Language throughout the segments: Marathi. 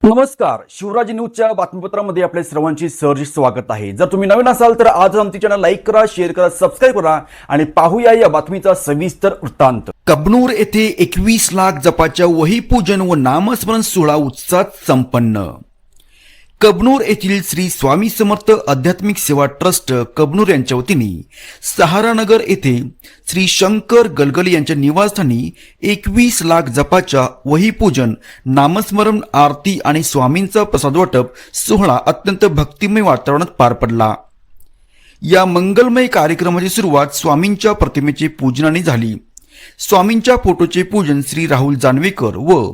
नमस्कार, शिवराज न्यूजच्या बातमीपत्रामध्ये आपल्या सर्वांचे सहर्ष स्वागत आहे। जर तुम्ही नवीन असाल तर आज आमचे चॅनल लाईक करा, शेअर करा, सबस्क्राईब करा आणि पाहूया या बातमीचा सविस्तर वृत्तांत। कबनूर येथे 21 लाख जपाच्या वही पूजन व नामस्मरण सोहळा उत्साहात संपन्न। कबनूर येथील श्री स्वामी समर्थ आध्यात्मिक सेवा ट्रस्ट कबनूर यांच्या वतीने सहारानगर येथे श्री शंकर गलगली यांच्या निवासस्थानी 21 लाख जपाच्या वही पूजन, नामस्मरण, आरती आणि स्वामींचा प्रसाद वाटप सोहळा अत्यंत भक्तिमय वातावरणात पार पडला। या मंगलमय कार्यक्रमाची सुरुवात स्वामींच्या प्रतिमेचे पूजनाने झाली। स्वामींच्या फोटोचे पूजन श्री राहुल जानवेकर व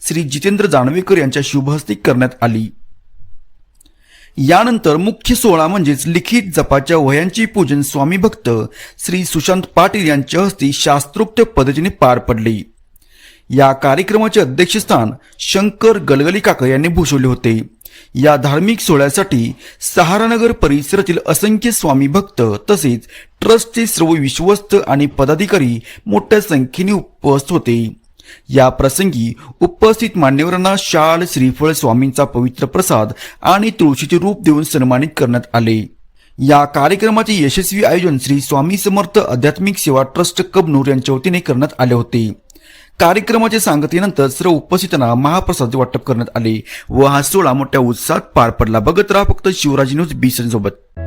श्री जितेंद्र जानवेकर यांच्या शुभहस्ते करण्यात आली। यानंतर मुख्य सोहळा म्हणजेच लिखित जपाच्या वह्यांचे पूजन स्वामी भक्त श्री सुशांत पाटील यांच्या हस्ते शास्त्रोक्त पद्धतीने पार पडले। या कार्यक्रमाचे अध्यक्षस्थान शंकर गलगली काका यांनी भूषवले होते। या धार्मिक सोहळ्यासाठी सहारानगर परिसरातील असंख्य स्वामी भक्त तसेच ट्रस्टचे सर्व विश्वस्त आणि पदाधिकारी मोठ्या संख्येने उपस्थित होते। या प्रसंगी उपस्थित मान्यवरांना शाल, श्रीफळ, स्वामींचा पवित्र प्रसाद आणि तुळशीचे रूप देऊन सन्मानित करण्यात आले। या कार्यक्रमाचे यशस्वी आयोजन श्री स्वामी समर्थ आध्यात्मिक सेवा ट्रस्ट कबनूर यांच्या वतीने करण्यात आले होते। कार्यक्रमाच्या सांगतेनंतर सर्व उपस्थितांना महाप्रसाद वाटप करण्यात आले व हा सोहळा मोठ्या उत्साहात पार पडला। बघत राहा फक्त शिवराज न्यूज 20 सोबत।